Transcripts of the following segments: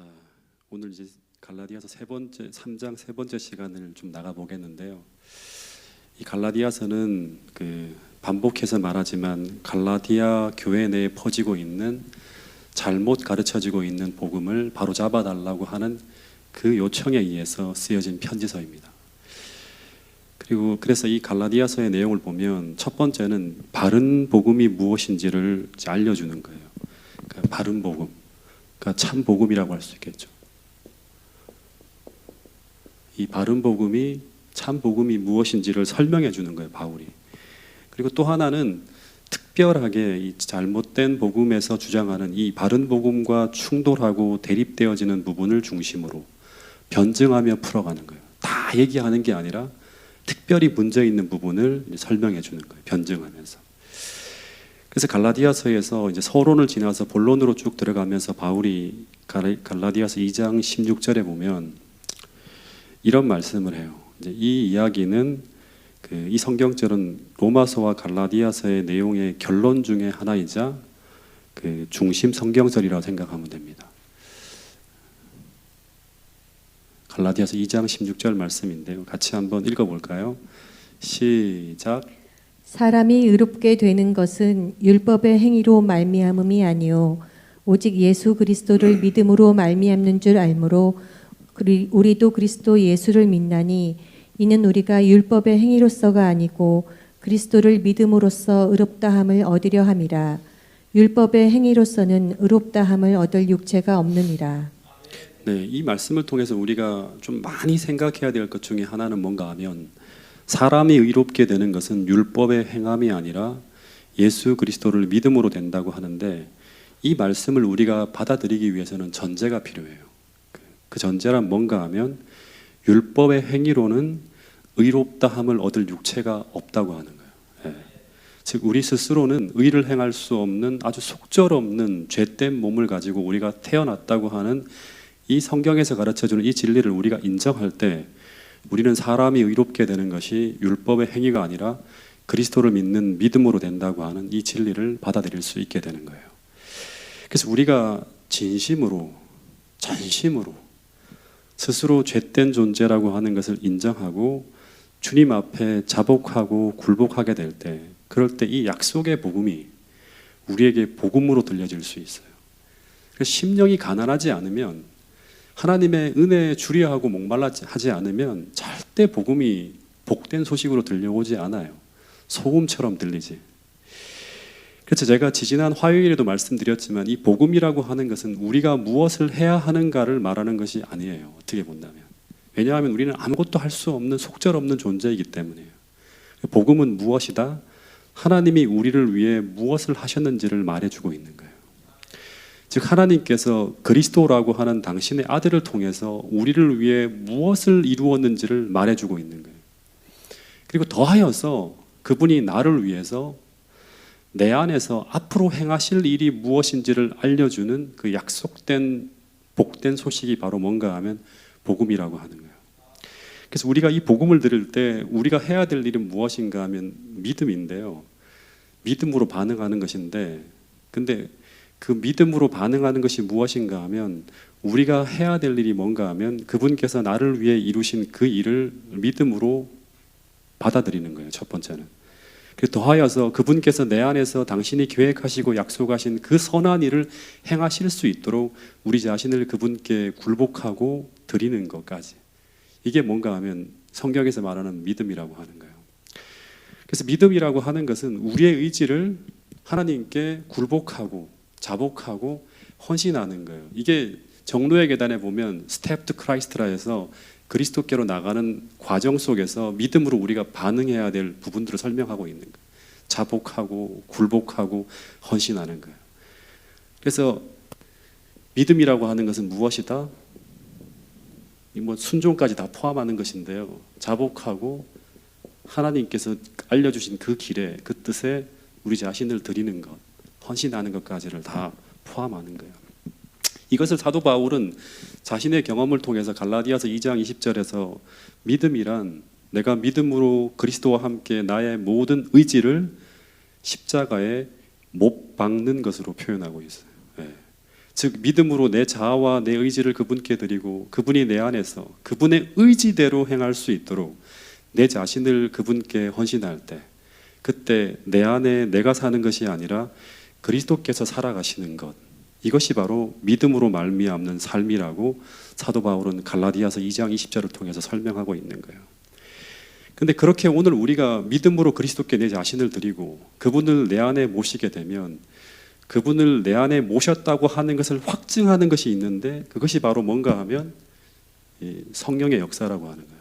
자, 오늘 이제 갈라디아서 3장 세 번째 시간을 좀 나가 보겠는데요. 이 갈라디아서는 반복해서 말하지만 갈라디아 교회 내에 퍼지고 있는 잘못 가르쳐지고 있는 복음을 바로 잡아달라고 하는 그 요청에 의해서 쓰여진 편지서입니다. 그래서 이 갈라디아서의 내용을 보면 첫 번째는 바른 복음이 무엇인지를 알려주는 거예요. 그러니까 바른 복음, 그러니까 참 복음이라고 할 수 있겠죠. 이 바른 복음이 참 복음이 무엇인지를 설명해 주는 거예요, 바울이. 그리고 또 하나는 특별하게 이 잘못된 복음에서 주장하는 이 바른 복음과 충돌하고 대립되어지는 부분을 중심으로 변증하며 풀어가는 거예요. 다 얘기하는 게 아니라 특별히 문제 있는 부분을 설명해 주는 거예요, 변증하면서. 그래서 갈라디아서에서 이제 서론을 지나서 본론으로 쭉 들어가면서 바울이 갈라디아서 2장 16절에 보면 이런 말씀을 해요. 이제 이 이야기는 이 성경절은 로마서와 갈라디아서의 내용의 결론 중에 하나이자 중심 성경절이라고 생각하면 됩니다. 갈라디아서 2장 16절 말씀인데요. 같이 한번 읽어볼까요? 시작. 사람이 의롭게 되는 것은 율법의 행위로 말미암음이 아니요 오직 예수 그리스도를 믿음으로 말미암는 줄 알므로 우리도 그리스도 예수를 믿나니 이는 우리가 율법의 행위로서가 아니고 그리스도를 믿음으로써 의롭다함을 얻으려 함이라. 율법의 행위로서는 의롭다함을 얻을 육체가 없느니라. 네, 이 말씀을 통해서 우리가 좀 많이 생각해야 될 것 중에 하나는 뭔가 하면 사람이 의롭게 되는 것은 율법의 행함이 아니라 예수 그리스도를 믿음으로 된다고 하는데 이 말씀을 우리가 받아들이기 위해서는 전제가 필요해요. 그 전제란 뭔가 하면 율법의 행위로는 의롭다함을 얻을 육체가 없다고 하는 거예요. 예. 즉 우리 스스로는 의를 행할 수 없는 아주 속절없는 죄된 몸을 가지고 우리가 태어났다고 하는 이 성경에서 가르쳐주는 이 진리를 우리가 인정할 때 우리는 사람이 의롭게 되는 것이 율법의 행위가 아니라 그리스도를 믿는 믿음으로 된다고 하는 이 진리를 받아들일 수 있게 되는 거예요. 그래서 우리가 진심으로 전심으로 스스로 죄된 존재라고 하는 것을 인정하고 주님 앞에 자복하고 굴복하게 될 때, 그럴 때 이 약속의 복음이 우리에게 복음으로 들려질 수 있어요. 그래서 심령이 가난하지 않으면, 하나님의 은혜에 주리하고 목말라하지 않으면 절대 복음이 복된 소식으로 들려오지 않아요. 소음처럼 들리지. 그래서 제가 지지난 화요일에도 말씀드렸지만 이 복음이라고 하는 것은 우리가 무엇을 해야 하는가를 말하는 것이 아니에요. 어떻게 본다면. 왜냐하면 우리는 아무것도 할 수 없는 속절없는 존재이기 때문이에요. 복음은 무엇이다? 하나님이 우리를 위해 무엇을 하셨는지를 말해주고 있는 거예요. 즉 하나님께서 그리스도라고 하는 당신의 아들을 통해서 우리를 위해 무엇을 이루었는지를 말해주고 있는 거예요. 그리고 더하여서 그분이 나를 위해서 내 안에서 앞으로 행하실 일이 무엇인지를 알려주는 그 약속된 복된 소식이 바로 뭔가 하면 복음이라고 하는 거예요. 그래서 우리가 이 복음을 들을 때 우리가 해야 될 일은 무엇인가 하면 믿음인데요. 믿음으로 반응하는 것인데, 근데 그 믿음으로 반응하는 것이 무엇인가 하면 우리가 해야 될 일이 뭔가 하면 그분께서 나를 위해 이루신 그 일을 믿음으로 받아들이는 거예요. 첫 번째는. 더하여서 그분께서 내 안에서 당신이 계획하시고 약속하신 그 선한 일을 행하실 수 있도록 우리 자신을 그분께 굴복하고 드리는 것까지, 이게 뭔가 하면 성경에서 말하는 믿음이라고 하는 거예요. 그래서 믿음이라고 하는 것은 우리의 의지를 하나님께 굴복하고 자복하고 헌신하는 거예요. 이게 정로의 계단에 보면 스텝 투 크라이스트라 해서 그리스도께로 나가는 과정 속에서 믿음으로 우리가 반응해야 될 부분들을 설명하고 있는 거예요. 자복하고 굴복하고 헌신하는 거예요. 그래서 믿음이라고 하는 것은 무엇이다? 순종까지 다 포함하는 것인데요. 자복하고 하나님께서 알려주신 그 길에, 그 뜻에 우리 자신을 드리는 것, 헌신하는 것까지를 다 포함하는 거예요. 이것을 사도 바울은 자신의 경험을 통해서 갈라디아서 2장 20절에서 믿음이란 내가 믿음으로 그리스도와 함께 나의 모든 의지를 십자가에 못 박는 것으로 표현하고 있어요. 네. 즉 믿음으로 내 자아와 내 의지를 그분께 드리고 그분이 내 안에서 그분의 의지대로 행할 수 있도록 내 자신을 그분께 헌신할 때, 그때 내 안에 내가 사는 것이 아니라 그리스도께서 살아가시는 것, 이것이 바로 믿음으로 말미암는 삶이라고 사도 바울은 갈라디아서 2장 20절을 통해서 설명하고 있는 거예요. 근데 그렇게 오늘 우리가 믿음으로 그리스도께 내 자신을 드리고 그분을 내 안에 모시게 되면, 그분을 내 안에 모셨다고 하는 것을 확증하는 것이 있는데, 그것이 바로 뭔가 하면 이 성령의 역사라고 하는 거예요.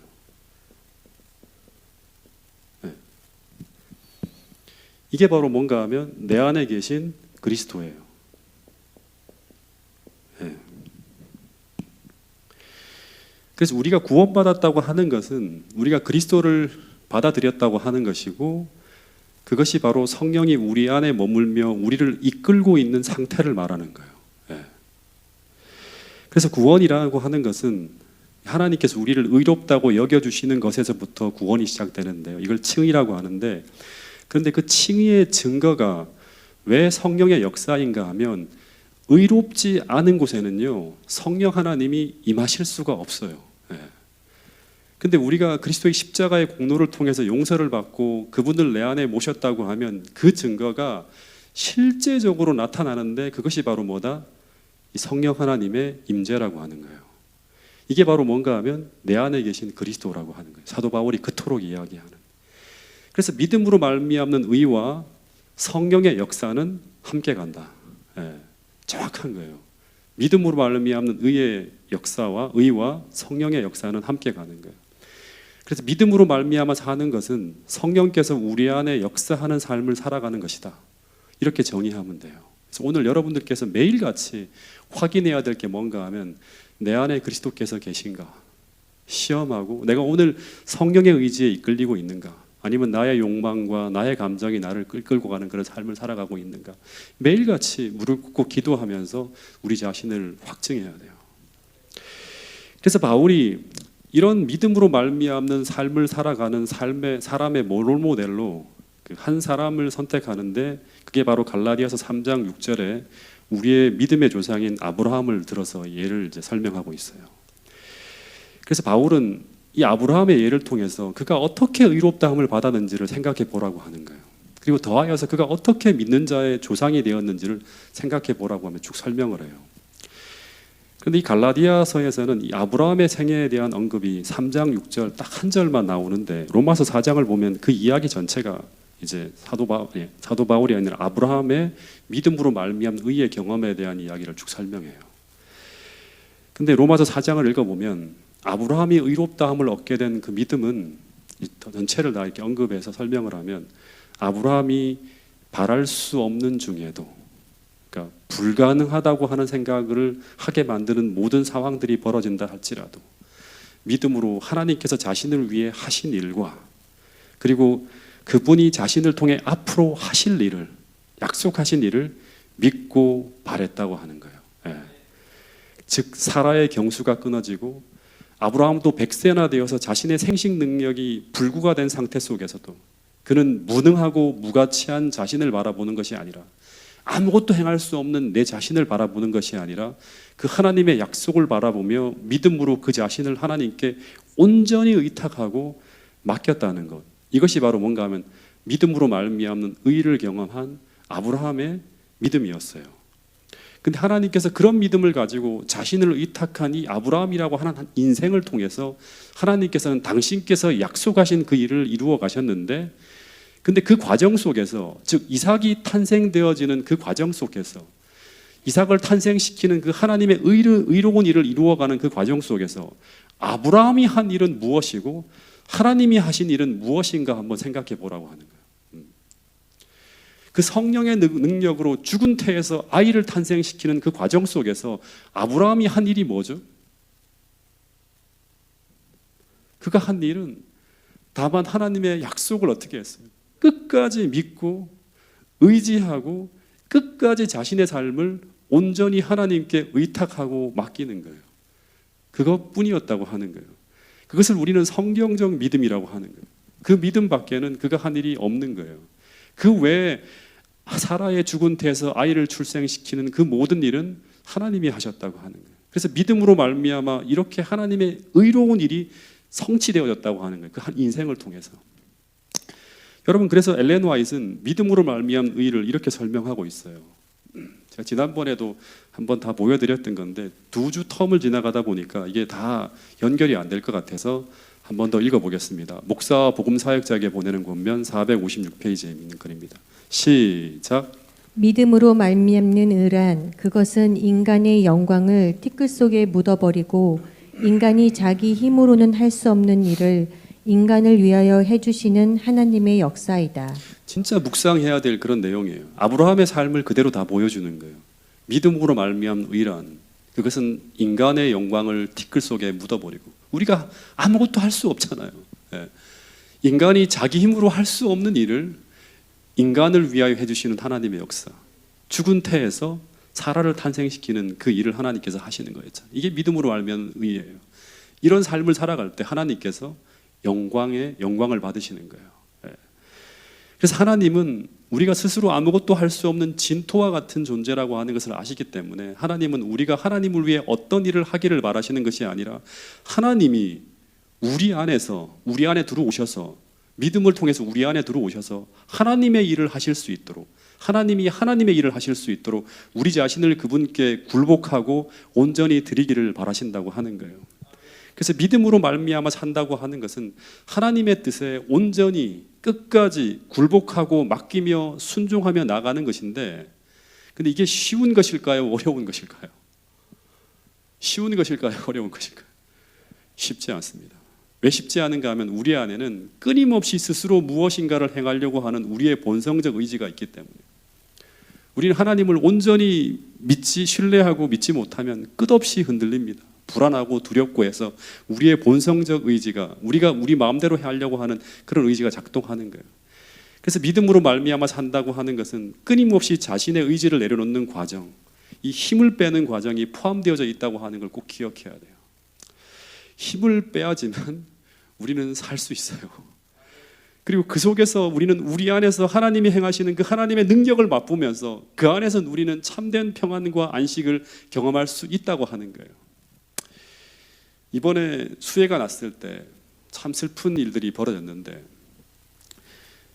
네. 이게 바로 뭔가 하면 내 안에 계신 그리스도예요. 네. 그래서 우리가 구원받았다고 하는 것은 우리가 그리스도를 받아들였다고 하는 것이고, 그것이 바로 성령이 우리 안에 머물며 우리를 이끌고 있는 상태를 말하는 거예요. 예. 그래서 구원이라고 하는 것은 하나님께서 우리를 의롭다고 여겨주시는 것에서부터 구원이 시작되는데요. 이걸 칭의라고 하는데, 그런데 그 칭의의 증거가 왜 성령의 역사인가 하면, 의롭지 않은 곳에는요 성령 하나님이 임하실 수가 없어요. 예. 근데 우리가 그리스도의 십자가의 공로를 통해서 용서를 받고 그분을 내 안에 모셨다고 하면 그 증거가 실제적으로 나타나는데, 그것이 바로 뭐다? 이 성령 하나님의 임재라고 하는 거예요. 이게 바로 뭔가 하면 내 안에 계신 그리스도라고 하는 거예요. 사도 바울이 그토록 이야기하는. 그래서 믿음으로 말미암는 의와 성령의 역사는 함께 간다. 예. 정확한 거예요. 믿음으로 말미암는 의의 역사와 의와 성령의 역사는 함께 가는 거예요. 그래서 믿음으로 말미암아 사는 것은 성령께서 우리 안에 역사하는 삶을 살아가는 것이다. 이렇게 정의하면 돼요. 그래서 오늘 여러분들께서 매일같이 확인해야 될 게 뭔가 하면, 내 안에 그리스도께서 계신가 시험하고, 내가 오늘 성령의 의지에 이끌리고 있는가, 아니면 나의 욕망과 나의 감정이 나를 끌고 가는 그런 삶을 살아가고 있는가, 매일같이 무릎 꿇고 기도하면서 우리 자신을 확증해야 돼요. 그래서 바울이 이런 믿음으로 말미암는 삶을 살아가는 사람의 롤모델로 한 사람을 선택하는데, 그게 바로 갈라디아서 3장 6절에 우리의 믿음의 조상인 아브라함을 들어서 예를 이제 설명하고 있어요. 그래서 바울은 이 아브라함의 예를 통해서 그가 어떻게 의롭다함을 받았는지를 생각해 보라고 하는 거예요. 그리고 더하여서 그가 어떻게 믿는 자의 조상이 되었는지를 생각해 보라고 하면 쭉 설명을 해요. 그런데 이 갈라디아서에서는 이 아브라함의 생애에 대한 언급이 3장 6절 딱 한 절만 나오는데, 로마서 4장을 보면 그 이야기 전체가 이제 사도 바울이 아니라 아브라함의 믿음으로 말미암은 의의 경험에 대한 이야기를 쭉 설명해요. 근데 로마서 4장을 읽어보면 아브라함이 의롭다함을 얻게 된 그 믿음은 전체를 다 이렇게 언급해서 설명을 하면, 아브라함이 바랄 수 없는 중에도, 그러니까 불가능하다고 하는 생각을 하게 만드는 모든 상황들이 벌어진다 할지라도 믿음으로 하나님께서 자신을 위해 하신 일과, 그리고 그분이 자신을 통해 앞으로 하실 일을, 약속하신 일을 믿고 바랬다고 하는 거예요. 예. 즉 사라의 경수가 끊어지고 아브라함도 100세나 되어서 자신의 생식 능력이 불구가 된 상태 속에서도 그는 무능하고 무가치한 자신을 바라보는 것이 아니라, 아무것도 행할 수 없는 내 자신을 바라보는 것이 아니라 그 하나님의 약속을 바라보며 믿음으로 그 자신을 하나님께 온전히 의탁하고 맡겼다는 것, 이것이 바로 뭔가 하면 믿음으로 말미암는 의를 경험한 아브라함의 믿음이었어요. 근데 하나님께서 그런 믿음을 가지고 자신을 의탁한 이 아브라함이라고 하는 인생을 통해서 하나님께서는 당신께서 약속하신 그 일을 이루어 가셨는데, 근데 그 과정 속에서, 즉 이삭이 탄생되어지는 그 과정 속에서, 이삭을 탄생시키는 그 하나님의 의로운 일을 이루어가는 그 과정 속에서 아브라함이 한 일은 무엇이고 하나님이 하신 일은 무엇인가 한번 생각해 보라고 하는 거예요. 그 성령의 능력으로 죽은 태에서 아이를 탄생시키는 그 과정 속에서 아브라함이 한 일이 뭐죠? 그가 한 일은 다만 하나님의 약속을 어떻게 했어요? 끝까지 믿고 의지하고 끝까지 자신의 삶을 온전히 하나님께 의탁하고 맡기는 거예요. 그것뿐이었다고 하는 거예요. 그것을 우리는 성경적 믿음이라고 하는 거예요. 그 믿음 밖에는 그가 한 일이 없는 거예요. 그 외에 사라의 죽은 태에서 아이를 출생시키는 그 모든 일은 하나님이 하셨다고 하는 거예요. 그래서 믿음으로 말미암아 이렇게 하나님의 의로운 일이 성취되어졌다고 하는 거예요. 그 한 인생을 통해서. 여러분, 그래서 엘렌 화이트는 믿음으로 말미암은 의를 이렇게 설명하고 있어요. 제가 지난번에도 한번 다 보여드렸던 건데 2주 텀을 지나가다 보니까 이게 다 연결이 안 될 것 같아서 한 번 더 읽어보겠습니다. 목사와 복음사역자에게 보내는 권면 456페이지에 있는 글입니다. 시작. 믿음으로 말미암는 의란 그것은 인간의 영광을 티끌 속에 묻어버리고 인간이 자기 힘으로는 할 수 없는 일을 인간을 위하여 해주시는 하나님의 역사이다. 진짜 묵상해야 될 그런 내용이에요. 아브라함의 삶을 그대로 다 보여주는 거예요. 믿음으로 말미암은 의란 그것은 인간의 영광을 티끌 속에 묻어버리고 우리가 아무것도 할 수 없잖아요. 예. 인간이 자기 힘으로 할 수 없는 일을 인간을 위하여 해주시는 하나님의 역사. 죽은 태에서 사라를 탄생시키는 그 일을 하나님께서 하시는 거였죠. 이게 믿음으로 알면 의예요. 이런 삶을 살아갈 때 하나님께서 영광을 받으시는 거예요. 예. 그래서 하나님은 우리가 스스로 아무것도 할 수 없는 진토와 같은 존재라고 하는 것을 아시기 때문에 하나님은 우리가 하나님을 위해 어떤 일을 하기를 바라시는 것이 아니라 하나님이 우리 안에 들어오셔서 믿음을 통해서 우리 안에 들어오셔서 하나님의 일을 하실 수 있도록 하나님이 하나님의 일을 하실 수 있도록 우리 자신을 그분께 굴복하고 온전히 드리기를 바라신다고 하는 거예요. 그래서 믿음으로 말미암아 산다고 하는 것은 하나님의 뜻에 온전히 끝까지 굴복하고 맡기며 순종하며 나가는 것인데 근데 이게 쉬운 것일까요? 어려운 것일까요? 쉬운 것일까요? 어려운 것일까요? 쉽지 않습니다. 왜 쉽지 않은가 하면 우리 안에는 끊임없이 스스로 무엇인가를 행하려고 하는 우리의 본성적 의지가 있기 때문에 우리는 하나님을 온전히 신뢰하고 믿지 못하면 끝없이 흔들립니다. 불안하고 두렵고 해서 우리의 본성적 의지가 우리가 우리 마음대로 하려고 하는 그런 의지가 작동하는 거예요. 그래서 믿음으로 말미암아 산다고 하는 것은 끊임없이 자신의 의지를 내려놓는 과정, 이 힘을 빼는 과정이 포함되어져 있다고 하는 걸 꼭 기억해야 돼요. 힘을 빼야지만 우리는 살 수 있어요. 그리고 그 속에서 우리는 우리 안에서 하나님이 행하시는 그 하나님의 능력을 맛보면서 그 안에서 우리는 참된 평안과 안식을 경험할 수 있다고 하는 거예요. 이번에 수해가 났을 때 참 슬픈 일들이 벌어졌는데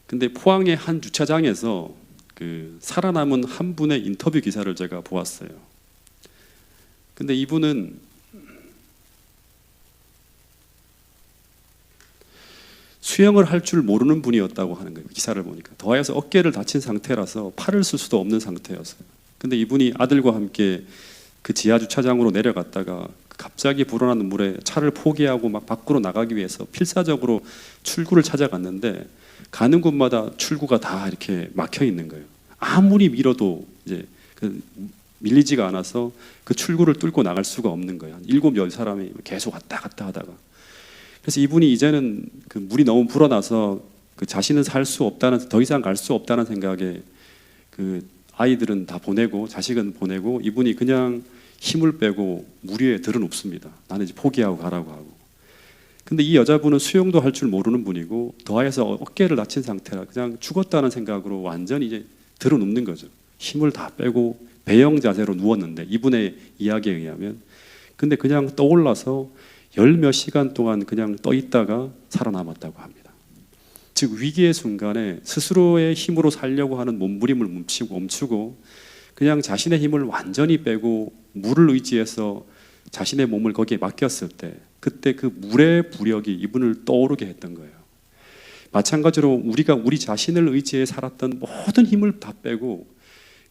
근데 포항의 한 주차장에서 그 살아남은 한 분의 인터뷰 기사를 제가 보았어요. 근데 이분은 수영을 할 줄 모르는 분이었다고 하는 거예요. 기사를 보니까. 더해서 어깨를 다친 상태라서 팔을 쓸 수도 없는 상태였어요. 근데 이분이 아들과 함께 그 지하 주차장으로 내려갔다가 갑자기 불어나는 물에 차를 포기하고 막 밖으로 나가기 위해서 필사적으로 출구를 찾아갔는데 가는 곳마다 출구가 다 이렇게 막혀 있는 거예요. 아무리 밀어도 이제 밀리지가 않아서 그 출구를 뚫고 나갈 수가 없는 거예요. 한 7-10 사람이 계속 왔다 갔다 하다가 그래서 이분이 이제는 그 물이 너무 불어나서 그 자신은 살 수 없다는 더 이상 갈 수 없다는 생각에 그 아이들은 다 보내고 자식은 보내고 이분이 그냥 힘을 빼고 물 위에 들어눕습니다. 나는 이제 포기하고 가라고 하고. 근데 이 여자분은 수영도 할 줄 모르는 분이고 더해서 어깨를 다친 상태라 그냥 죽었다는 생각으로 완전히 이제 들어눕는 거죠. 힘을 다 빼고 배영 자세로 누웠는데 이분의 이야기에 의하면 근데 그냥 떠올라서 10몇 시간 동안 그냥 떠 있다가 살아남았다고 합니다. 즉 위기의 순간에 스스로의 힘으로 살려고 하는 몸부림을 멈추고 그냥 자신의 힘을 완전히 빼고 물을 의지해서 자신의 몸을 거기에 맡겼을 때 그때 그 물의 부력이 이분을 떠오르게 했던 거예요. 마찬가지로 우리가 우리 자신을 의지해 살았던 모든 힘을 다 빼고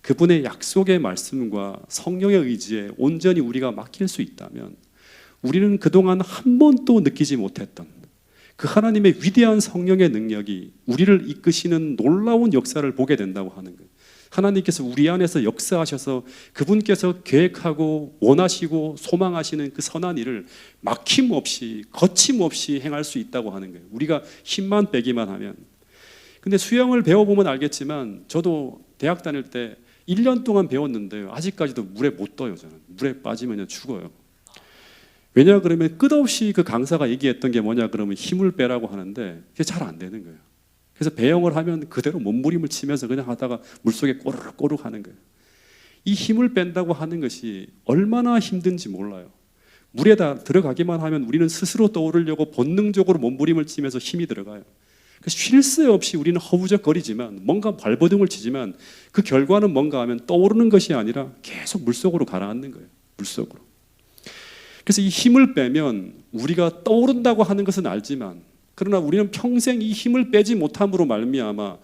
그분의 약속의 말씀과 성령의 의지에 온전히 우리가 맡길 수 있다면 우리는 그동안 한 번도 느끼지 못했던 그 하나님의 위대한 성령의 능력이 우리를 이끄시는 놀라운 역사를 보게 된다고 하는 거예요. 하나님께서 우리 안에서 역사하셔서 그분께서 계획하고 원하시고 소망하시는 그 선한 일을 막힘없이 거침없이 행할 수 있다고 하는 거예요. 우리가 힘만 빼기만 하면. 근데 수영을 배워보면 알겠지만 저도 대학 다닐 때 1년 동안 배웠는데요. 아직까지도 물에 못 떠요. 저는 물에 빠지면 죽어요. 왜냐 그러면 끝없이 그 강사가 얘기했던 게 뭐냐 그러면 힘을 빼라고 하는데 그게 잘 안 되는 거예요. 그래서 배영을 하면 그대로 몸부림을 치면서 그냥 하다가 물속에 꼬르륵 하는 거예요. 이 힘을 뺀다고 하는 것이 얼마나 힘든지 몰라요. 물에다 들어가기만 하면 우리는 스스로 떠오르려고 본능적으로 몸부림을 치면서 힘이 들어가요. 쉴 새 없이 우리는 허우적거리지만, 뭔가 발버둥을 치지만 그 결과는 뭔가 하면 떠오르는 것이 아니라 계속 물속으로 가라앉는 거예요. 물속으로. 그래서 이 힘을 빼면 우리가 떠오른다고 하는 것은 알지만, 그러나 우리는 평생 이 힘을 빼지 못함으로 말미암아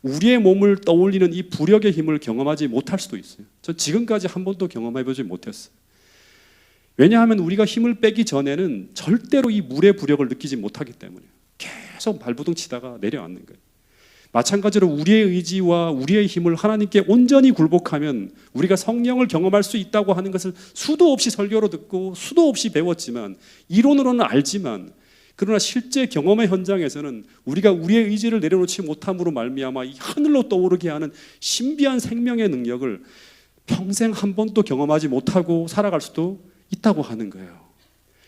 우리의 몸을 떠올리는 이 부력의 힘을 경험하지 못할 수도 있어요. 저 지금까지 한 번도 경험해보지 못했어요. 왜냐하면 우리가 힘을 빼기 전에는 절대로 이 물의 부력을 느끼지 못하기 때문이에요. 계속 발부둥 치다가 내려앉는 거예요. 마찬가지로 우리의 의지와 우리의 힘을 하나님께 온전히 굴복하면 우리가 성령을 경험할 수 있다고 하는 것을 수도 없이 설교로 듣고 수도 없이 배웠지만, 이론으로는 알지만, 그러나 실제 경험의 현장에서는 우리가 우리의 의지를 내려놓지 못함으로 말미암아 이 하늘로 떠오르게 하는 신비한 생명의 능력을 평생 한 번도 경험하지 못하고 살아갈 수도 있다고 하는 거예요.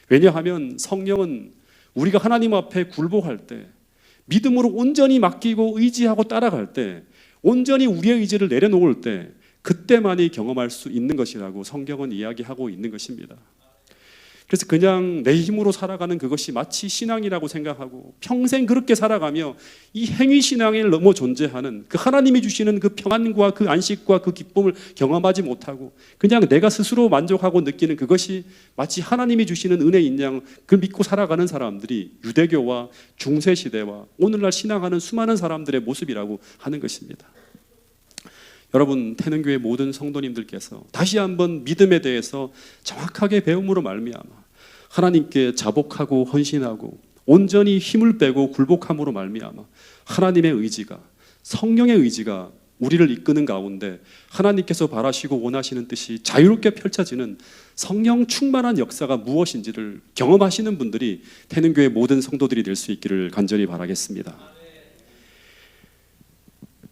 왜냐하면 성령은 우리가 하나님 앞에 굴복할 때, 믿음으로 온전히 맡기고 의지하고 따라갈 때, 온전히 우리의 의지를 내려놓을 때, 그때만이 경험할 수 있는 것이라고 성경은 이야기하고 있는 것입니다. 그래서 그냥 내 힘으로 살아가는 그것이 마치 신앙이라고 생각하고 평생 그렇게 살아가며 이 행위 신앙을 넘어 존재하는 그 하나님이 주시는 그 평안과 그 안식과 그 기쁨을 경험하지 못하고 그냥 내가 스스로 만족하고 느끼는 그것이 마치 하나님이 주시는 은혜인 양 그걸 믿고 살아가는 사람들이 유대교와 중세시대와 오늘날 신앙하는 수많은 사람들의 모습이라고 하는 것입니다. 여러분, 태능교회 모든 성도님들께서 다시 한번 믿음에 대해서 정확하게 배움으로 말미암아 하나님께 자복하고 헌신하고 온전히 힘을 빼고 굴복함으로 말미암아 하나님의 의지가, 성령의 의지가 우리를 이끄는 가운데 하나님께서 바라시고 원하시는 뜻이 자유롭게 펼쳐지는 성령 충만한 역사가 무엇인지를 경험하시는 분들이 태능교회 모든 성도들이 될 수 있기를 간절히 바라겠습니다.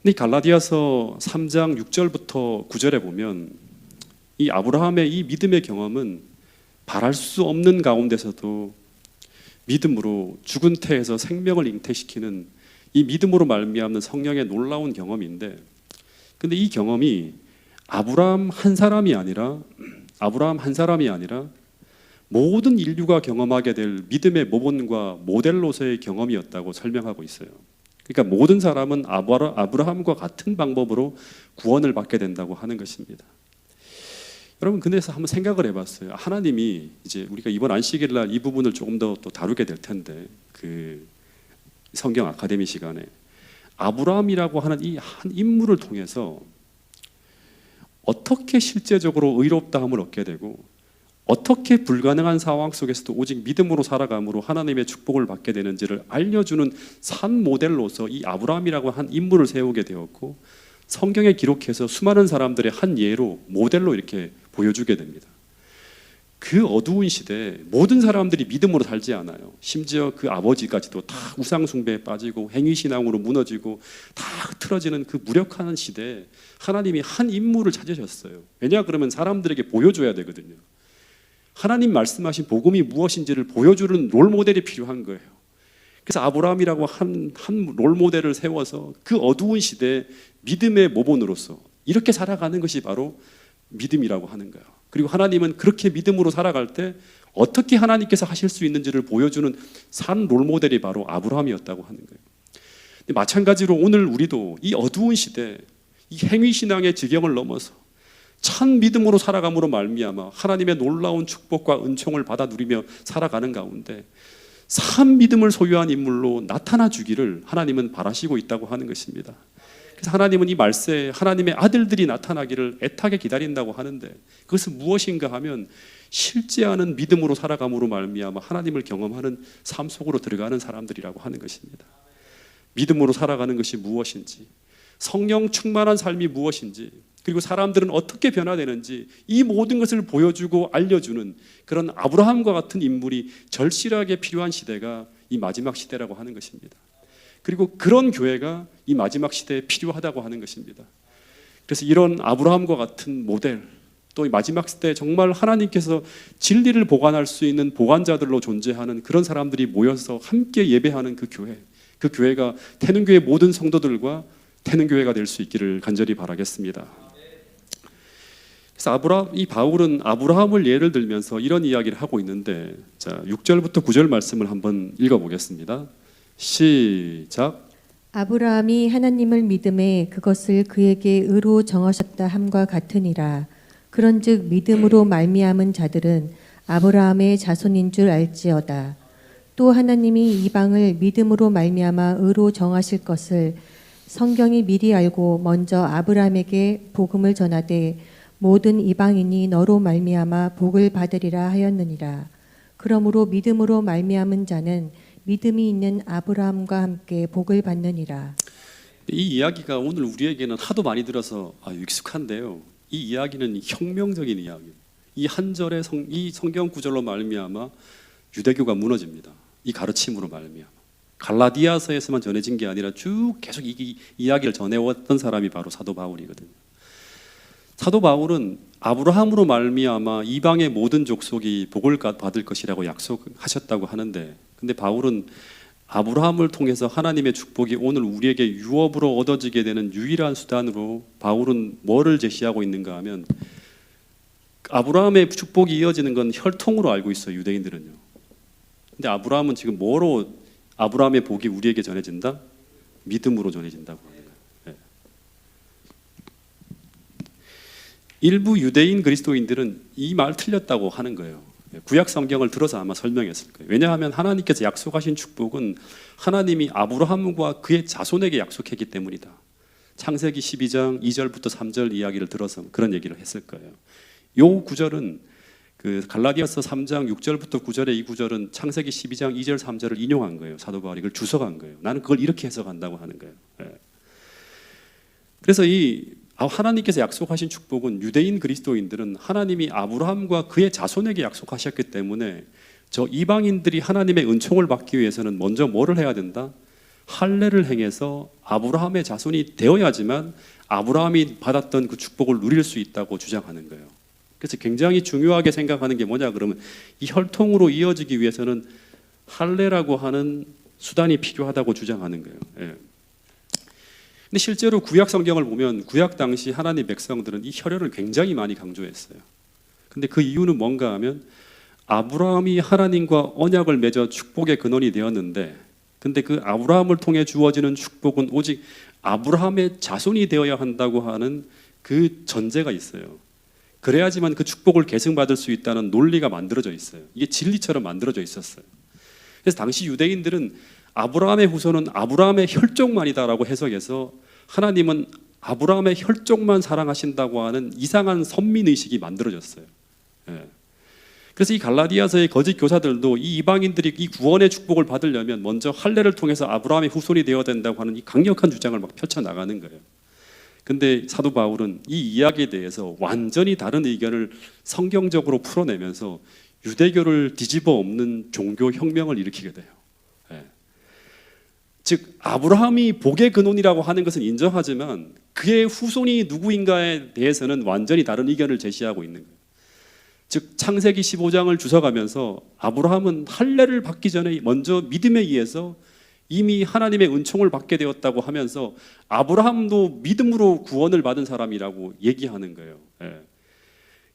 이 갈라디아서 3장 6절부터 9절에 보면 이 아브라함의 이 믿음의 경험은 바랄 수 없는 가운데서도 믿음으로 죽은 태에서 생명을 잉태시키는 이 믿음으로 말미암는 성령의 놀라운 경험인데, 근데 이 경험이 아브라함 한 사람이 아니라 모든 인류가 경험하게 될 믿음의 모본과 모델로서의 경험이었다고 설명하고 있어요. 그러니까 모든 사람은 아브라함과 같은 방법으로 구원을 받게 된다고 하는 것입니다. 여러분, 그래서 한번 생각을 해봤어요. 하나님이 이제 우리가 이번 안식일 날 이 부분을 조금 더 또 다루게 될 텐데, 그 성경 아카데미 시간에 아브라함이라고 하는 이 한 인물을 통해서 어떻게 실제적으로 의롭다함을 얻게 되고 어떻게 불가능한 상황 속에서도 오직 믿음으로 살아감으로 하나님의 축복을 받게 되는지를 알려주는 산 모델로서 이 아브라함이라고 한 인물을 세우게 되었고, 성경에 기록해서 수많은 사람들의 한 예로 모델로 이렇게 보여주게 됩니다. 그 어두운 시대에 모든 사람들이 믿음으로 살지 않아요. 심지어 그 아버지까지도 다 우상 숭배에 빠지고 행위신앙으로 무너지고 다 흐트러지는 그 무력한 시대에 하나님이 한 인물을 찾으셨어요. 왜냐 그러면 사람들에게 보여줘야 되거든요. 하나님 말씀하신 복음이 무엇인지를 보여주는 롤모델이 필요한 거예요. 그래서 아브라함이라고 한 롤모델을 세워서 그 어두운 시대에 믿음의 모본으로서 이렇게 살아가는 것이 바로 믿음이라고 하는 거예요. 그리고 하나님은 그렇게 믿음으로 살아갈 때 어떻게 하나님께서 하실 수 있는지를 보여주는 산 롤모델이 바로 아브라함이었다고 하는 거예요. 마찬가지로 오늘 우리도 이 어두운 시대, 이 행위신앙의 지경을 넘어서 참 믿음으로 살아감으로 말미암아 하나님의 놀라운 축복과 은총을 받아 누리며 살아가는 가운데 산 믿음을 소유한 인물로 나타나 주기를 하나님은 바라시고 있다고 하는 것입니다. 그래서 하나님은 이 말세에 하나님의 아들들이 나타나기를 애타게 기다린다고 하는데, 그것은 무엇인가 하면 실제하는 믿음으로 살아감으로 말미암아 하나님을 경험하는 삶 속으로 들어가는 사람들이라고 하는 것입니다. 믿음으로 살아가는 것이 무엇인지, 성령 충만한 삶이 무엇인지, 그리고 사람들은 어떻게 변화되는지 이 모든 것을 보여주고 알려주는 그런 아브라함과 같은 인물이 절실하게 필요한 시대가 이 마지막 시대라고 하는 것입니다. 그리고 그런 교회가 이 마지막 시대에 필요하다고 하는 것입니다. 그래서 이런 아브라함과 같은 모델, 또 이 마지막 시대에 정말 하나님께서 진리를 보관할 수 있는 보관자들로 존재하는 그런 사람들이 모여서 함께 예배하는 그 교회가 태능교회 모든 성도들과 태능교회가 될 수 있기를 간절히 바라겠습니다. 그래서 이 바울은 아브라함을 예를 들면서 이런 이야기를 하고 있는데, 자, 6절부터 9절 말씀을 한번 읽어보겠습니다. 시작. 아브라함이 하나님을 믿음에 그것을 그에게 의로 정하셨다 함과 같으니라. 그런즉 믿음으로 말미암은 자들은 아브라함의 자손인 줄 알지어다. 또 하나님이 이방을 믿음으로 말미암아 의로 정하실 것을 성경이 미리 알고 먼저 아브라함에게 복음을 전하되 모든 이방인이 너로 말미암아 복을 받으리라 하였느니라. 그러므로 믿음으로 말미암은 자는 믿음이 있는 아브라함과 함께 복을 받느니라. 이 이야기가 오늘 우리에게는 하도 많이 들어서 익숙한데요. 이 이야기는 혁명적인 이야기. 이 한 절의 이 성경 구절로 말미암아 유대교가 무너집니다. 이 가르침으로 말미암아. 갈라디아서에서만 전해진 게 아니라 쭉 계속 이 이야기를 전해왔던 사람이 바로 사도 바울이거든요. 사도 바울은 아브라함으로 말미암아 이방의 모든 족속이 복을 받을 것이라고 약속하셨다고 하는데, 근데 바울은 아브라함을 통해서 하나님의 축복이 오늘 우리에게 유업으로 얻어지게 되는 유일한 수단으로 바울은 뭐를 제시하고 있는가 하면, 아브라함의 축복이 이어지는 건 혈통으로 알고 있어요, 유대인들은요. 근데 아브라함은 지금 뭐로 아브라함의 복이 우리에게 전해진다? 믿음으로 전해진다고 하는 거예요. 네. 일부 유대인 그리스도인들은 이 말 틀렸다고 하는 거예요. 구약 성경을 들어서 아마 설명했을 거예요. 왜냐하면 하나님께서 약속하신 축복은 하나님이 아브라함과 그의 자손에게 약속했기 때문이다. 창세기 12장 2절부터 3절 이야기를 들어서 그런 얘기를 했을 거예요. 이 구절은 그 갈라디아서 3장 6절부터 9절의 이 구절은 창세기 12장 2절 3절을 인용한 거예요. 사도 바울이 그걸 주석한 거예요. 나는 그걸 이렇게 해석한다고 하는 거예요. 그래서 이 하나님께서 약속하신 축복은 유대인 그리스도인들은 하나님이 아브라함과 그의 자손에게 약속하셨기 때문에 저 이방인들이 하나님의 은총을 받기 위해서는 먼저 뭐를 해야 된다? 할례를 행해서 아브라함의 자손이 되어야지만 아브라함이 받았던 그 축복을 누릴 수 있다고 주장하는 거예요. 그래서 굉장히 중요하게 생각하는 게 뭐냐 그러면, 이 혈통으로 이어지기 위해서는 할례라고 하는 수단이 필요하다고 주장하는 거예요. 근데 실제로 구약 성경을 보면 구약 당시 하나님 백성들은 이 혈연을 굉장히 많이 강조했어요. 근데 그 이유는 뭔가 하면, 아브라함이 하나님과 언약을 맺어 축복의 근원이 되었는데, 근데 그 아브라함을 통해 주어지는 축복은 오직 아브라함의 자손이 되어야 한다고 하는 그 전제가 있어요. 그래야지만 그 축복을 계승받을 수 있다는 논리가 만들어져 있어요. 이게 진리처럼 만들어져 있었어요. 그래서 당시 유대인들은 아브라함의 후손은 아브라함의 혈족만이다라고 해석해서 하나님은 아브라함의 혈족만 사랑하신다고 하는 이상한 선민의식이 만들어졌어요. 그래서 이 갈라디아서의 거짓 교사들도 이 이방인들이 이 구원의 축복을 받으려면 먼저 할례를 통해서 아브라함의 후손이 되어야 된다고 하는 이 강력한 주장을 막 펼쳐나가는 거예요. 근데 사도 바울은 이 이야기에 대해서 완전히 다른 의견을 성경적으로 풀어내면서 유대교를 뒤집어 엎는 종교 혁명을 일으키게 돼요. 즉 아브라함이 복의 근원이라고 하는 것은 인정하지만 그의 후손이 누구인가에 대해서는 완전히 다른 의견을 제시하고 있는 거예요. 즉 창세기 15장을 주석하면서 아브라함은 할례를 받기 전에 먼저 믿음에 의해서 이미 하나님의 은총을 받게 되었다고 하면서 아브라함도 믿음으로 구원을 받은 사람이라고 얘기하는 거예요.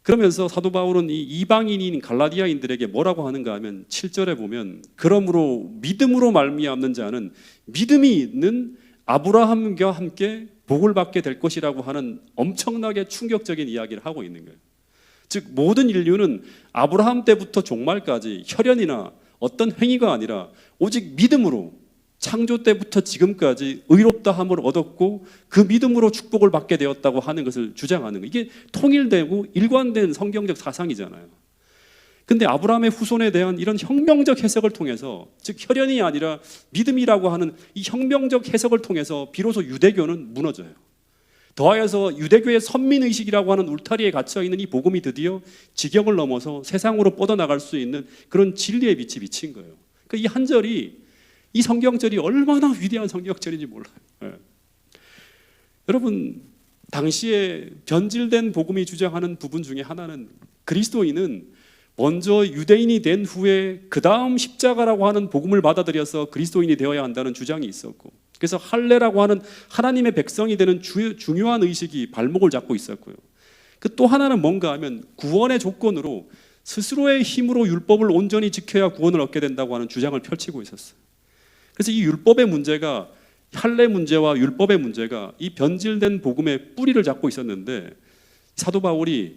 그러면서 사도 바울은 이 이방인인 갈라디아인들에게 뭐라고 하는가 하면 7절에 보면, 그러므로 믿음으로 말미암는 자는 믿음이 있는 아브라함과 함께 복을 받게 될 것이라고 하는 엄청나게 충격적인 이야기를 하고 있는 거예요. 즉 모든 인류는 아브라함 때부터 종말까지 혈연이나 어떤 행위가 아니라 오직 믿음으로 창조 때부터 지금까지 의롭다함을 얻었고 그 믿음으로 축복을 받게 되었다고 하는 것을 주장하는 거예요. 이게 통일되고 일관된 성경적 사상이잖아요. 근데 아브라함의 후손에 대한 이런 혁명적 해석을 통해서, 즉 혈연이 아니라 믿음이라고 하는 이 혁명적 해석을 통해서 비로소 유대교는 무너져요. 더하여서 유대교의 선민의식이라고 하는 울타리에 갇혀있는 이 복음이 드디어 지경을 넘어서 세상으로 뻗어나갈 수 있는 그런 진리의 빛이 비친 거예요. 그러니까 이 한 절이, 이 성경절이 얼마나 위대한 성경절인지 몰라요. 여러분, 당시에 변질된 복음이 주장하는 부분 중에 하나는 그리스도인은 먼저 유대인이 된 후에 그 다음 십자가라고 하는 복음을 받아들여서 그리스도인이 되어야 한다는 주장이 있었고, 그래서 할례라고 하는 하나님의 백성이 되는 중요한 의식이 발목을 잡고 있었고요. 그 또 하나는 뭔가 하면 구원의 조건으로 스스로의 힘으로 율법을 온전히 지켜야 구원을 얻게 된다고 하는 주장을 펼치고 있었어요. 그래서 이 율법의 문제가, 할례 문제와 율법의 문제가 이 변질된 복음의 뿌리를 잡고 있었는데, 사도 바울이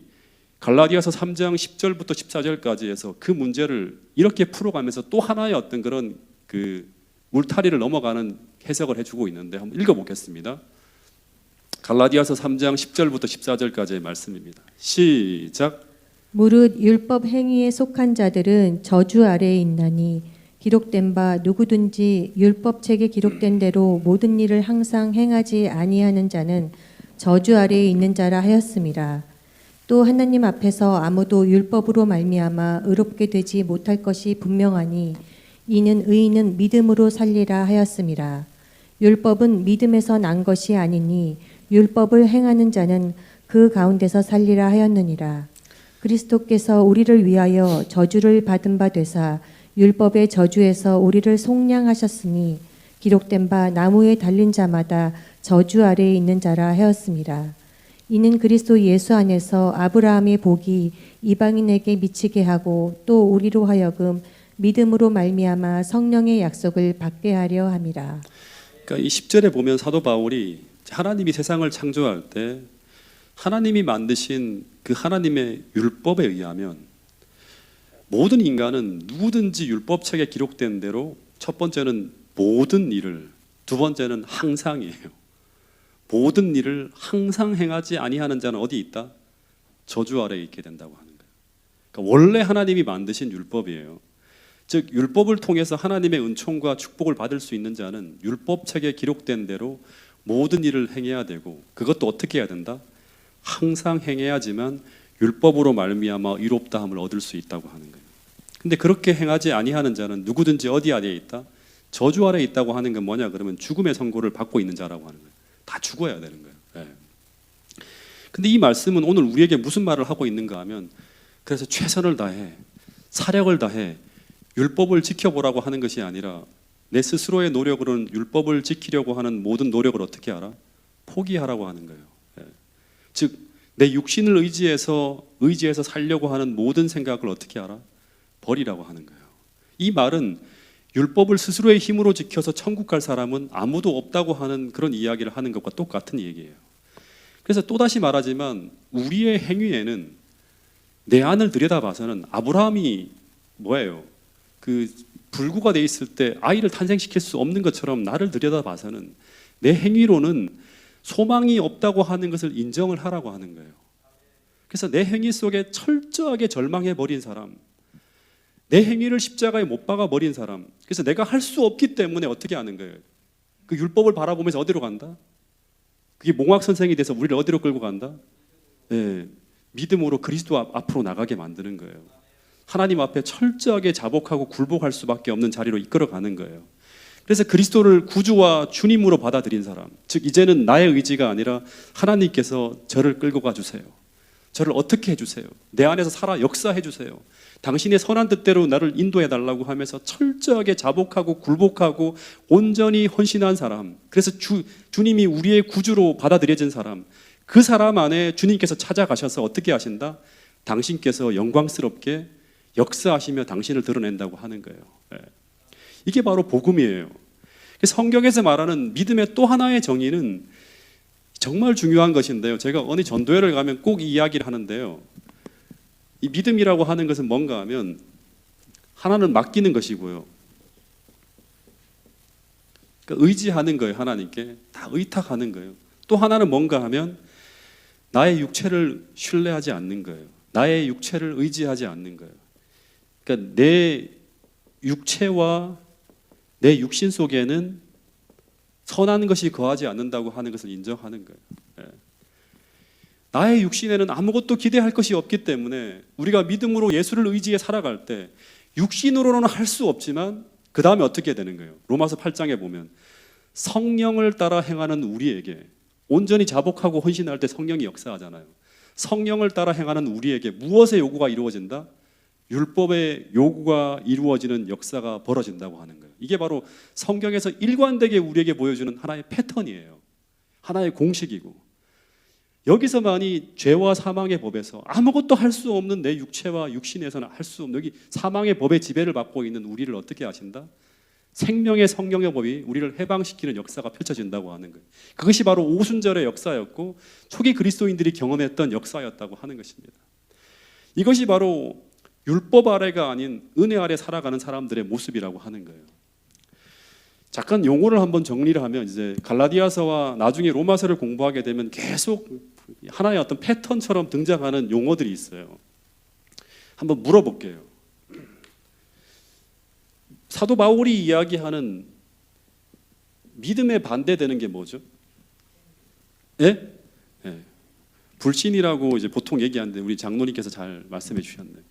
갈라디아서 3장 10절부터 14절까지 해서 그 문제를 이렇게 풀어가면서 또 하나의 어떤 그런 그 울타리를 넘어가는 해석을 해주고 있는데, 한번 읽어보겠습니다. 갈라디아서 3장 10절부터 14절까지의 말씀입니다. 시작. 무릇 율법 행위에 속한 자들은 저주 아래에 있나니 기록된 바 누구든지 율법책에 기록된 대로 모든 일을 항상 행하지 아니하는 자는 저주 아래에 있는 자라 하였음이라. 또 하나님 앞에서 아무도 율법으로 말미암아 의롭게 되지 못할 것이 분명하니 이는 의인은 믿음으로 살리라 하였음이라. 율법은 믿음에서 난 것이 아니니 율법을 행하는 자는 그 가운데서 살리라 하였느니라. 그리스도께서 우리를 위하여 저주를 받은 바 되사 율법의 저주에서 우리를 속량하셨으니 기록된 바 나무에 달린 자마다 저주 아래에 있는 자라 하였습니다. 이는 그리스도 예수 안에서 아브라함의 복이 이방인에게 미치게 하고 또 우리로 하여금 믿음으로 말미암아 성령의 약속을 받게 하려 함이라. 그러니까 이 10절에 보면 사도 바울이 하나님이 세상을 창조할 때 하나님이 만드신 그 하나님의 율법에 의하면 모든 인간은 누구든지 율법책에 기록된 대로, 첫 번째는 모든 일을, 두 번째는 항상이에요. 모든 일을 항상 행하지 아니하는 자는 어디 있다? 저주 아래에 있게 된다고 하는 거예요. 그러니까 원래 하나님이 만드신 율법이에요. 즉 율법을 통해서 하나님의 은총과 축복을 받을 수 있는 자는 율법책에 기록된 대로 모든 일을 행해야 되고, 그것도 어떻게 해야 된다? 항상 행해야지만 율법으로 말미암아 의롭다함을 얻을 수 있다고 하는 거예요. 근데 그렇게 행하지 아니하는 자는 누구든지 어디 아래에 있다? 저주 아래에 있다고 하는 건 뭐냐? 그러면 죽음의 선고를 받고 있는 자라고 하는 거예요. 다 죽어야 되는 거예요. 네. 근데 이 말씀은 오늘 우리에게 무슨 말을 하고 있는가 하면, 그래서 최선을 다해, 사력을 다해 율법을 지켜보라고 하는 것이 아니라 내 스스로의 노력으로는 율법을 지키려고 하는 모든 노력을 어떻게 하라? 포기하라고 하는 거예요. 즉 내 육신을 의지해서 살려고 하는 모든 생각을 어떻게 하라? 버리라고 하는 거예요. 이 말은 율법을 스스로의 힘으로 지켜서 천국 갈 사람은 아무도 없다고 하는 그런 이야기를 하는 것과 똑같은 얘기예요. 그래서 또다시 말하지만 우리의 행위에는, 내 안을 들여다봐서는 아브라함이 뭐예요? 그 불구가 돼 있을 때 아이를 탄생시킬 수 없는 것처럼 나를 들여다봐서는 내 행위로는 소망이 없다고 하는 것을 인정을 하라고 하는 거예요. 그래서 내 행위 속에 철저하게 절망해버린 사람, 내 행위를 십자가에 못 박아 버린 사람, 그래서 내가 할 수 없기 때문에 어떻게 하는 거예요? 그 율법을 바라보면서 어디로 간다? 그게 몽학 선생이 돼서 우리를 어디로 끌고 간다? 네, 믿음으로 그리스도 앞으로 나가게 만드는 거예요. 하나님 앞에 철저하게 자복하고 굴복할 수밖에 없는 자리로 이끌어가는 거예요. 그래서 그리스도를 구주와 주님으로 받아들인 사람, 즉 이제는 나의 의지가 아니라 하나님께서 저를 끌고 가주세요. 저를 어떻게 해주세요. 내 안에서 살아 역사해 주세요. 당신의 선한 뜻대로 나를 인도해 달라고 하면서 철저하게 자복하고 굴복하고 온전히 헌신한 사람, 그래서 주님이 우리의 구주로 받아들여진 사람, 그 사람 안에 주님께서 찾아가셔서 어떻게 하신다? 당신께서 영광스럽게 역사하시며 당신을 드러낸다고 하는 거예요. 이게 바로 복음이에요. 성경에서 말하는 믿음의 또 하나의 정의는 정말 중요한 것인데요. 제가 어느 전도회를 가면 꼭 이 이야기를 하는데요. 이 믿음이라고 하는 것은 뭔가 하면 하나는 맡기는 것이고요. 그러니까 의지하는 거예요. 하나님께 다 의탁하는 거예요. 또 하나는 뭔가 하면 나의 육체를 신뢰하지 않는 거예요. 나의 육체를 의지하지 않는 거예요. 그러니까 내 육체와 내 육신 속에는 선한 것이 거하지 않는다고 하는 것을 인정하는 거예요. 나의 육신에는 아무것도 기대할 것이 없기 때문에 우리가 믿음으로 예수를 의지해 살아갈 때 육신으로는 할 수 없지만 그 다음에 어떻게 되는 거예요? 로마서 8장에 보면 성령을 따라 행하는 우리에게, 온전히 자복하고 헌신할 때 성령이 역사하잖아요. 성령을 따라 행하는 우리에게 무엇의 요구가 이루어진다? 율법의 요구가 이루어지는 역사가 벌어진다고 하는 거예요. 이게 바로 성경에서 일관되게 우리에게 보여주는 하나의 패턴이에요. 하나의 공식이고, 여기서만이 죄와 사망의 법에서 아무것도 할 수 없는 내 육체와 육신에서는 할 수 없는, 여기 사망의 법의 지배를 받고 있는 우리를 어떻게 하신다? 생명의 성령의 법이 우리를 해방시키는 역사가 펼쳐진다고 하는 거예요. 그것이 바로 오순절의 역사였고 초기 그리스도인들이 경험했던 역사였다고 하는 것입니다. 이것이 바로 율법 아래가 아닌 은혜 아래 살아가는 사람들의 모습이라고 하는 거예요. 잠깐 용어를 한번 정리를 하면 이제 갈라디아서와 나중에 로마서를 공부하게 되면 계속 하나의 어떤 패턴처럼 등장하는 용어들이 있어요. 한번 물어볼게요. 사도 바울이 이야기하는 믿음에 반대되는 게 뭐죠? 예? 예. 불신이라고 이제 보통 얘기하는데 우리 장로님께서 잘 말씀해 주셨네요.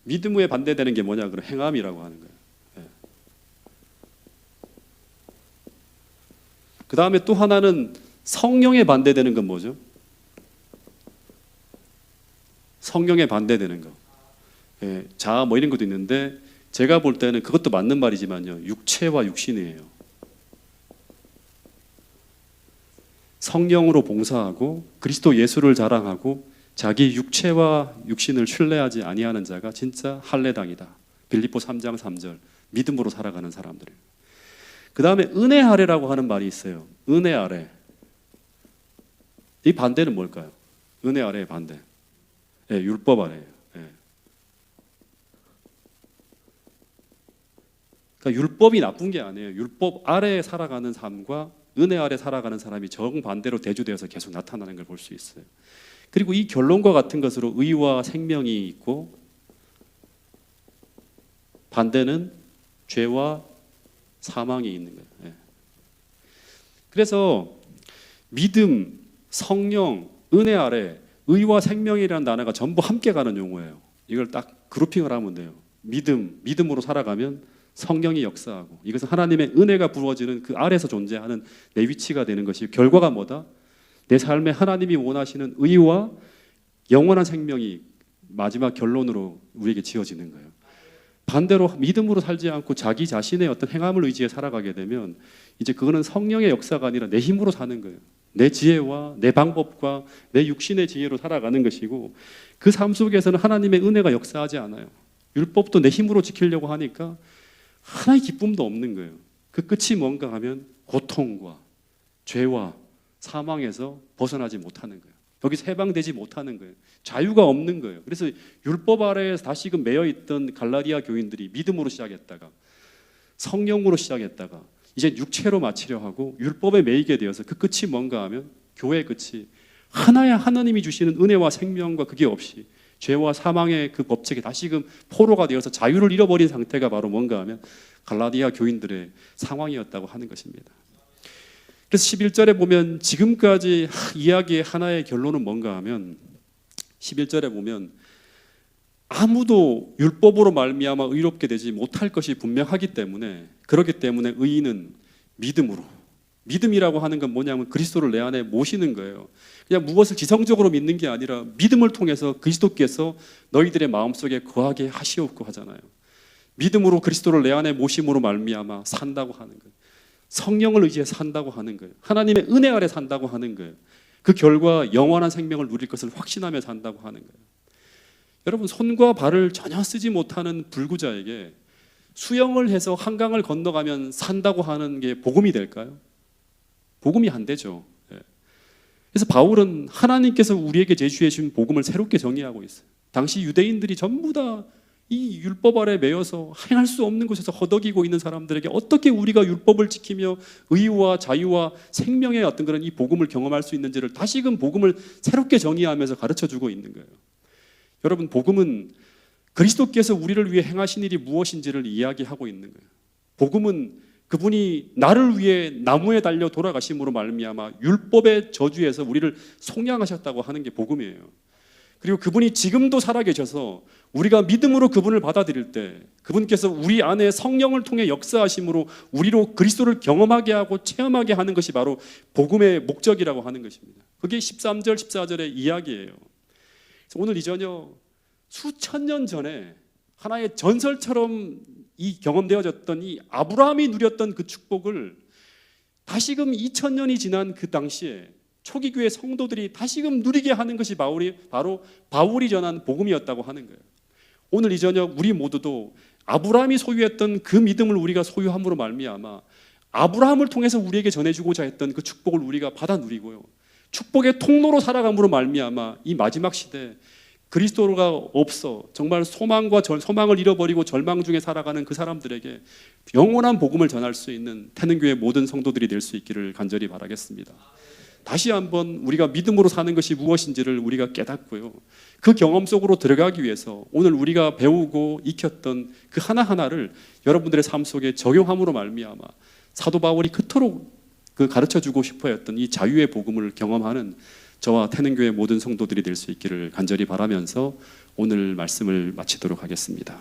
믿음에 반대되는 게 뭐냐? 그럼 행함이라고 하는 거예요. 예. 그 다음에 또 하나는 성령에 반대되는 건 뭐죠? 성령에 반대되는 거. 예. 자아 뭐 이런 것도 있는데 제가 볼 때는 그것도 맞는 말이지만요. 육체와 육신이에요. 성령으로 봉사하고 그리스도 예수를 자랑하고 자기 육체와 육신을 신뢰하지 아니하는 자가 진짜 할례당이다. 빌립보 3장 3절. 믿음으로 살아가는 사람들이에요. 그 다음에 은혜 아래라고 하는 말이 있어요. 은혜 아래. 이 반대는 뭘까요? 은혜 아래의 반대. 예, 율법 아래예요. 예. 그러니까 율법이 나쁜 게 아니에요. 율법 아래에 살아가는 삶과 은혜 아래 살아가는 사람이 정반대로 대조되어서 계속 나타나는 걸 볼 수 있어요. 그리고 이 결론과 같은 것으로 의와 생명이 있고 반대는 죄와 사망이 있는 거예요. 예. 그래서 믿음, 성령, 은혜 아래 의와 생명이라는 단어가 전부 함께 가는 용어예요. 이걸 딱 그룹핑을 하면 돼요. 믿음으로 살아가면 성령이 역사하고 이것은 하나님의 은혜가 부어지는 그 아래서 존재하는 내 위치가 되는 것이 결과가 뭐다? 내 삶에 하나님이 원하시는 의와 영원한 생명이 마지막 결론으로 우리에게 지어지는 거예요. 반대로 믿음으로 살지 않고 자기 자신의 어떤 행함을 의지해 살아가게 되면 이제 그거는 성령의 역사가 아니라 내 힘으로 사는 거예요. 내 지혜와 내 방법과 내 육신의 지혜로 살아가는 것이고 그 삶 속에서는 하나님의 은혜가 역사하지 않아요. 율법도 내 힘으로 지키려고 하니까 하나의 기쁨도 없는 거예요. 그 끝이 뭔가 하면 고통과 죄와 사망에서 벗어나지 못하는 거예요. 여기서 해방되지 못하는 거예요. 자유가 없는 거예요. 그래서 율법 아래에 다시금 매여있던 갈라디아 교인들이 믿음으로 시작했다가 성령으로 시작했다가 이제 육체로 마치려 하고 율법에 매이게 되어서 그 끝이 뭔가 하면 교회의 끝이 하나의 하나님이 주시는 은혜와 생명과 그게 없이 죄와 사망의 그 법칙에 다시금 포로가 되어서 자유를 잃어버린 상태가 바로 뭔가 하면 갈라디아 교인들의 상황이었다고 하는 것입니다. 그래서 11절에 보면 지금까지 이야기의 하나의 결론은 뭔가 하면 11절에 보면 아무도 율법으로 말미암아 의롭게 되지 못할 것이 분명하기 때문에 그렇기 때문에 의인은 믿음으로, 믿음이라고 하는 건 뭐냐면 그리스도를 내 안에 모시는 거예요. 그냥 무엇을 지성적으로 믿는 게 아니라 믿음을 통해서 그리스도께서 너희들의 마음속에 거하게 하시옵고 하잖아요. 믿음으로 그리스도를 내 안에 모심으로 말미암아 산다고 하는 거예요. 성령을 의지해 산다고 하는 거예요. 하나님의 은혜 아래 산다고 하는 거예요. 그 결과 영원한 생명을 누릴 것을 확신하며 산다고 하는 거예요. 여러분, 손과 발을 전혀 쓰지 못하는 불구자에게 수영을 해서 한강을 건너가면 산다고 하는 게 복음이 될까요? 복음이 안 되죠. 그래서 바울은 하나님께서 우리에게 제시해 주신 복음을 새롭게 정의하고 있어요. 당시 유대인들이 전부 다 이 율법 아래 매여서 행할 수 없는 곳에서 허덕이고 있는 사람들에게 어떻게 우리가 율법을 지키며 의와 자유와 생명의 어떤 그런 이 복음을 경험할 수 있는지를 다시금 복음을 새롭게 정의하면서 가르쳐주고 있는 거예요. 여러분, 복음은 그리스도께서 우리를 위해 행하신 일이 무엇인지를 이야기하고 있는 거예요. 복음은 그분이 나를 위해 나무에 달려 돌아가심으로 말미암아 율법의 저주에서 우리를 속량하셨다고 하는 게 복음이에요. 그리고 그분이 지금도 살아계셔서 우리가 믿음으로 그분을 받아들일 때 그분께서 우리 안에 성령을 통해 역사하심으로 우리로 그리스도를 경험하게 하고 체험하게 하는 것이 바로 복음의 목적이라고 하는 것입니다. 그게 13절 14절의 이야기예요. 그래서 오늘 이 저녁 수천 년 전에 하나의 전설처럼 이 경험되어졌던 이 아브라함이 누렸던 그 축복을 다시금 2000년이 지난 그 당시에 초기 교회 성도들이 다시금 누리게 하는 것이 바로 바울이 전한 복음이었다고 하는 거예요. 오늘 이 저녁 우리 모두도 아브라함이 소유했던 그 믿음을 우리가 소유함으로 말미암아 아브라함을 통해서 우리에게 전해주고자 했던 그 축복을 우리가 받아 누리고요, 축복의 통로로 살아감으로 말미암아 이 마지막 시대 그리스도가 없어 정말 소망을 잃어버리고 절망 중에 살아가는 그 사람들에게 영원한 복음을 전할 수 있는 태능교회 모든 성도들이 될 수 있기를 간절히 바라겠습니다. 다시 한번 우리가 믿음으로 사는 것이 무엇인지를 우리가 깨닫고요, 그 경험 속으로 들어가기 위해서 오늘 우리가 배우고 익혔던 그 하나하나를 여러분들의 삶 속에 적용함으로 말미암아 사도 바울이 그토록 그 가르쳐주고 싶어 했던 이 자유의 복음을 경험하는 저와 태능교회 모든 성도들이 될 수 있기를 간절히 바라면서 오늘 말씀을 마치도록 하겠습니다.